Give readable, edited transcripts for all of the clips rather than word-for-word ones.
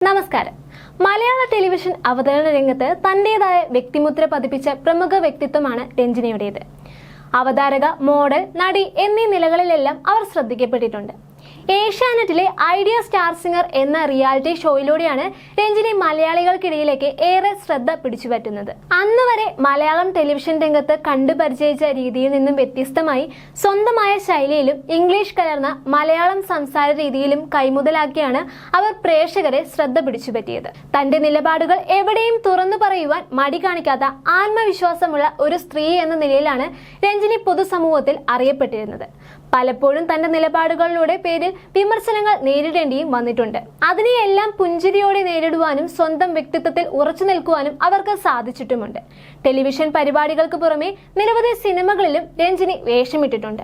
നമസ്കാരം. മലയാള ടെലിവിഷൻ അവതരണ രംഗത്ത് തന്റേതായ വ്യക്തിമുദ്ര പതിപ്പിച്ച പ്രമുഖ വ്യക്തിത്വമാണ് രഞ്ജിനിയുടേത്. അവതാരക, മോഡൽ, നടി എന്നീ നിലകളിലെല്ലാം അവർ ശ്രദ്ധിക്കപ്പെട്ടിട്ടുണ്ട്. ഏഷ്യാനെറ്റിലെ ഐഡിയ സ്റ്റാർ സിംഗർ എന്ന റിയാലിറ്റി ഷോയിലൂടെയാണ് രഞ്ജിനി മലയാളികൾക്കിടയിലേക്ക് ഏറെ ശ്രദ്ധ പിടിച്ചുപറ്റുന്നത്. അന്ന് വരെ മലയാളം ടെലിവിഷൻ രംഗത്ത് കണ്ടുപരിചയിച്ച രീതിയിൽ നിന്നും വ്യത്യസ്തമായി സ്വന്തമായ ശൈലിയിലും ഇംഗ്ലീഷ് കലർന്ന മലയാളം സംസാര രീതിയിലും കൈമുതലാക്കിയാണ് അവർ പ്രേക്ഷകരെ ശ്രദ്ധ പിടിച്ചുപറ്റിയത്. തന്റെ നിലപാടുകൾ എവിടെയും തുറന്നു പറയുവാൻ മടി കാണിക്കാത്ത ആത്മവിശ്വാസമുള്ള ഒരു സ്ത്രീ എന്ന നിലയിലാണ് രഞ്ജിനി പൊതുസമൂഹത്തിൽ അറിയപ്പെട്ടിരുന്നത്. പലപ്പോഴും തന്റെ നിലപാടുകളുടെ പേരിൽ വിമർശനങ്ങൾ നേരിടേണ്ടിയും വന്നിട്ടുണ്ട്. അതിനെയെല്ലാം പുഞ്ചിരിയോടെ നേരിടുവാനും സ്വന്തം വ്യക്തിത്വത്തിൽ ഉറച്ചു നിൽക്കുവാനും അവർക്ക് സാധിച്ചിട്ടുമുണ്ട്. ടെലിവിഷൻ പരിപാടികൾക്ക് പുറമെ നിരവധി സിനിമകളിലും രഞ്ജിനി വേഷമിട്ടിട്ടുണ്ട്.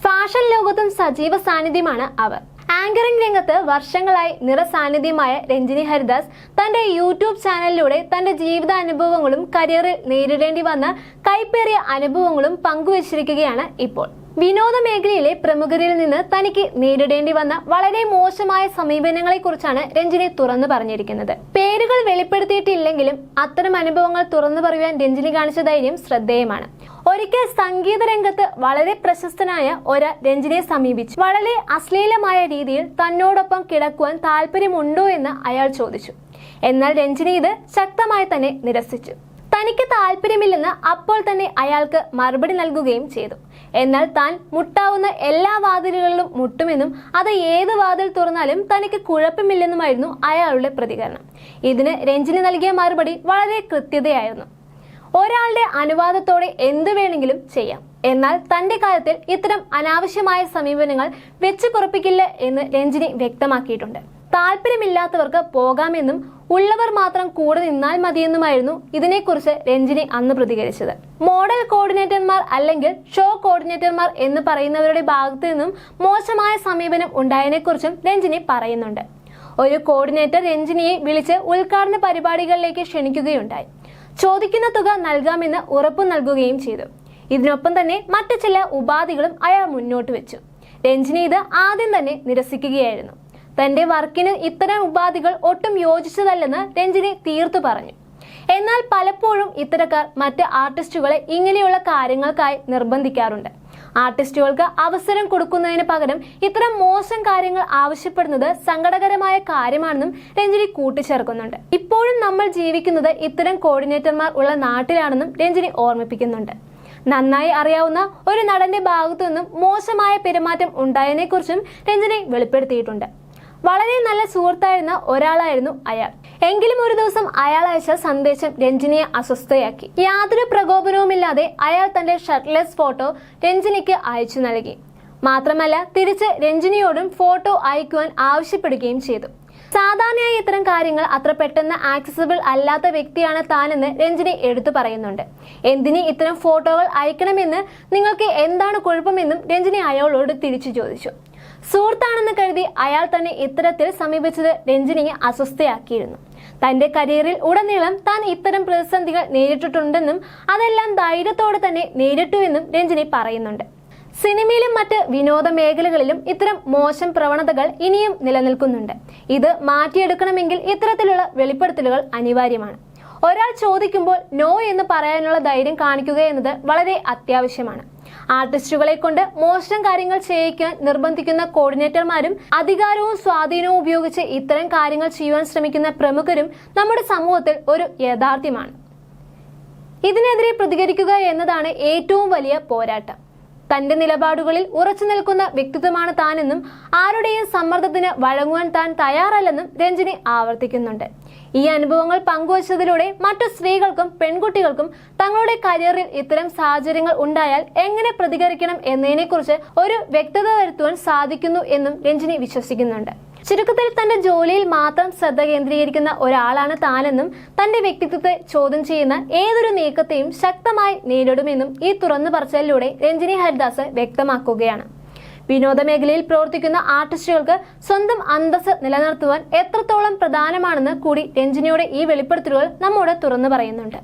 ഫാഷൻ ലോകത്തും സജീവ സാന്നിധ്യമാണ് അവർ. ആങ്കറിംഗ് രംഗത്ത് വർഷങ്ങളായി നിറസാന്നിധ്യമായ രഞ്ജിനി ഹരിദാസ് തന്റെ യൂട്യൂബ് ചാനലിലൂടെ തന്റെ ജീവിതാനുഭവങ്ങളും കരിയറിൽ നേരിടേണ്ടി വന്ന കൈപ്പേറിയ അനുഭവങ്ങളും പങ്കുവച്ചിരിക്കുകയാണ് ഇപ്പോൾ. വിനോദ മേഖലയിലെ പ്രമുഖരിൽ നിന്ന് തനിക്ക് നേരിടേണ്ടി വന്ന വളരെ മോശമായ സമീപനങ്ങളെ കുറിച്ചാണ് രഞ്ജിനി തുറന്നു പറഞ്ഞിരിക്കുന്നത്. പേരുകൾ വെളിപ്പെടുത്തിയിട്ടില്ലെങ്കിലും അത്തരം അനുഭവങ്ങൾ തുറന്നു പറയുവാൻ രഞ്ജിനി കാണിച്ച ധൈര്യം ശ്രദ്ധേയമാണ്. ഒരിക്കൽ സംഗീത രംഗത്ത് വളരെ പ്രശസ്തനായ ഒരു രഞ്ജിനിയെ സമീപിച്ചു. വളരെ അശ്ലീലമായ രീതിയിൽ തന്നോടൊപ്പം കിടക്കുവാൻ താല്പര്യമുണ്ടോ എന്ന് അയാൾ ചോദിച്ചു. എന്നാൽ രഞ്ജിനി ഇത് ശക്തമായി തന്നെ നിരസിച്ചു. തനിക്ക് താല്പര്യമില്ലെന്ന് അപ്പോൾ തന്നെ അയാൾക്ക് മറുപടി നൽകുകയും ചെയ്തു. എന്നാൽ താൻ മുട്ടാവുന്ന എല്ലാ വാതിലുകളിലും മുട്ടുമെന്നും അത് ഏത് വാതിൽ തുറന്നാലും തനിക്ക് കുഴപ്പമില്ലെന്നുമായിരുന്നു അയാളുടെ പ്രതികരണം. ഇതിന് രഞ്ജിനി നൽകിയ മറുപടി വളരെ കൃത്യതയായിരുന്നു. ഒരാളുടെ അനുവാദത്തോടെ എന്തു വേണമെങ്കിലും ചെയ്യാം, എന്നാൽ തന്റെ കാര്യത്തിൽ ഇത്തരം അനാവശ്യമായ സമീപനങ്ങൾ വെച്ച് പൊറപ്പിക്കില്ല എന്ന് രഞ്ജിനി വ്യക്തമാക്കിയിട്ടുണ്ട്. താല്പര്യമില്ലാത്തവർക്ക് പോകാമെന്നും ഉള്ളവർ മാത്രം കൂടെ നിന്നാൽ മതിയെന്നുമായിരുന്നു ഇതിനെക്കുറിച്ച് രഞ്ജിനി അന്ന് പ്രതികരിച്ചത്. മോഡൽ കോർഡിനേറ്റർമാർ അല്ലെങ്കിൽ ഷോ കോർഡിനേറ്റർമാർ എന്ന് പറയുന്നവരുടെ ഭാഗത്തു നിന്നും മോശമായ സമീപനം ഉണ്ടായതിനെക്കുറിച്ചും രഞ്ജിനി പറയുന്നുണ്ട്. ഒരു കോർഡിനേറ്റർ രഞ്ജിനിയെ വിളിച്ച് ഉദ്ഘാടന പരിപാടികളിലേക്ക് ക്ഷണിക്കുകയുണ്ടായി. ചോദിക്കുന്ന തുക നൽകാമെന്ന് ഉറപ്പു നൽകുകയും ചെയ്തു. ഇതിനൊപ്പം തന്നെ മറ്റു ചില ഉപാധികളും അയാൾ മുന്നോട്ട് വെച്ചു. രഞ്ജിനി ഇത് ആദ്യം തന്നെ നിരസിക്കുകയായിരുന്നു. തന്റെ വർക്കിന് ഇത്തരം ഉപാധികൾ ഒട്ടും യോജിച്ചതല്ലെന്ന് രഞ്ജിനി തീർത്തു പറഞ്ഞു. എന്നാൽ പലപ്പോഴും ഇത്തരക്കാർ മറ്റ് ആർട്ടിസ്റ്റുകളെ ഇങ്ങനെയുള്ള കാര്യങ്ങൾക്കായി നിർബന്ധിക്കാറുണ്ട്. ആർട്ടിസ്റ്റുകൾക്ക് അവസരം കൊടുക്കുന്നതിന് പകരം ഇത്തരം മോശം കാര്യങ്ങൾ ആവശ്യപ്പെടുന്നത് സങ്കടകരമായ കാര്യമാണെന്നും രഞ്ജിനി കൂട്ടിച്ചേർക്കുന്നുണ്ട്. ഇപ്പോഴും നമ്മൾ ജീവിക്കുന്നത് ഇത്തരം കോർഡിനേറ്റർമാർ ഉള്ള നാട്ടിലാണെന്നും രഞ്ജിനി ഓർമ്മിപ്പിക്കുന്നുണ്ട്. നന്നായി അറിയാവുന്ന ഒരു നടന്റെ ഭാഗത്തു നിന്നും മോശമായ പെരുമാറ്റം ഉണ്ടായതിനെക്കുറിച്ചും രഞ്ജിനി വെളിപ്പെടുത്തിയിട്ടുണ്ട്. വളരെ നല്ല സുഹൃത്തായിരുന്ന ഒരാളായിരുന്നു അയാൾ. എങ്കിലും ഒരു ദിവസം അയാൾ അയച്ച സന്ദേശം രഞ്ജിനിയെ അസ്വസ്ഥയാക്കി. യാതൊരു പ്രകോപനവുമില്ലാതെ അയാൾ തന്റെ ഷർട്ട്ലെസ് ഫോട്ടോ രഞ്ജിനിക്ക് അയച്ചു നൽകി. മാത്രമല്ല തിരിച്ച് രഞ്ജിനിയോടും ഫോട്ടോ അയക്കുവാൻ ആവശ്യപ്പെടുകയും ചെയ്തു. സാധാരണയായി ഇത്തരം കാര്യങ്ങൾ അത്ര പെട്ടെന്ന് ആക്സസിബിൾ അല്ലാത്ത വ്യക്തിയാണ് താനെന്ന് രഞ്ജിനി എടുത്തു പറയുന്നുണ്ട്. എന്തിന് ഇത്തരം ഫോട്ടോകൾ അയക്കണമെന്ന്, നിങ്ങൾക്ക് എന്താണ് കുഴപ്പമെന്നും രഞ്ജിനി അയാളോട് തിരിച്ചു ചോദിച്ചു. സുഹൃത്താണെന്ന് കരുതി അയാൾ തന്നെ ഇത്തരത്തിൽ സമീപിച്ചത് രഞ്ജിനിയെ അസ്വസ്ഥയാക്കിയിരുന്നു. തന്റെ കരിയറിൽ ഉടനീളം താൻ ഇത്തരം പ്രതിസന്ധികൾ നേരിട്ടിട്ടുണ്ടെന്നും അതെല്ലാം ധൈര്യത്തോടെ തന്നെ നേരിട്ടുവെന്നും രഞ്ജിനി പറയുന്നുണ്ട്. സിനിമയിലും മറ്റ് വിനോദ മേഖലകളിലും ഇത്തരം മോശം പ്രവണതകൾ ഇനിയും നിലനിൽക്കുന്നുണ്ട്. ഇത് മാറ്റിയെടുക്കണമെങ്കിൽ ഇത്തരത്തിലുള്ള വെളിപ്പെടുത്തലുകൾ അനിവാര്യമാണ്. ഒരാൾ ചോദിക്കുമ്പോൾ നോ എന്ന് പറയാനുള്ള ധൈര്യം കാണിക്കുക എന്നത് വളരെ അത്യാവശ്യമാണ്. ആർട്ടിസ്റ്റുകളെ കൊണ്ട് മോശം കാര്യങ്ങൾ ചെയ്യിക്കാൻ നിർബന്ധിക്കുന്ന കോർഡിനേറ്റർമാരും അധികാരവും സ്വാധീനവും ഉപയോഗിച്ച് ഇത്തരം കാര്യങ്ങൾ ചെയ്യുവാൻ ശ്രമിക്കുന്ന പ്രമുഖരും നമ്മുടെ സമൂഹത്തിൽ ഒരു യാഥാർത്ഥ്യമാണ്. ഇതിനെതിരെ പ്രതികരിക്കുക എന്നതാണ് ഏറ്റവും വലിയ പോരാട്ടം. തന്റെ നിലപാടുകളിൽ ഉറച്ചു നിൽക്കുന്ന വ്യക്തിത്വമാണ് താനെന്നും ആരുടെയും സമ്മർദ്ദത്തിന് വഴങ്ങുവാൻ താൻ തയ്യാറല്ലെന്നും രഞ്ജിനി ആവർത്തിക്കുന്നുണ്ട്. ഈ അനുഭവങ്ങൾ പങ്കുവച്ചതിലൂടെ മറ്റു സ്ത്രീകൾക്കും പെൺകുട്ടികൾക്കും തങ്ങളുടെ കരിയറിൽ ഇത്തരം സാഹചര്യങ്ങൾ ഉണ്ടായാൽ എങ്ങനെ പ്രതികരിക്കണം എന്നതിനെക്കുറിച്ച് ഒരു വ്യക്തത വരുത്തുവാൻ സാധിക്കുന്നു എന്നും രഞ്ജിനി വിശ്വസിക്കുന്നുണ്ട്. ചുരുക്കത്തിൽ തന്റെ ജോലിയിൽ മാത്രം ശ്രദ്ധ കേന്ദ്രീകരിക്കുന്ന ഒരാളാണ് താനെന്നും തന്റെ വ്യക്തിത്വത്തെ ചോദ്യം ചെയ്യുന്ന ഏതൊരു നീക്കത്തെയും ശക്തമായി നേരിടുമെന്നും ഈ തുറന്നു പറച്ചിലിലൂടെ രഞ്ജിനി ഹരിദാസ് വ്യക്തമാക്കുകയാണ്. വിനോദ മേഖലയിൽ പ്രവർത്തിക്കുന്ന ആർട്ടിസ്റ്റുകൾക്ക് സ്വന്തം അന്തസ്സ് നിലനിർത്തുവാൻ എത്രത്തോളം പ്രധാനമാണെന്ന് കൂടി രഞ്ജിനിയുടെ ഈ വെളിപ്പെടുത്തലുകൾ നമ്മോട് തുറന്നു പറയുന്നുണ്ട്.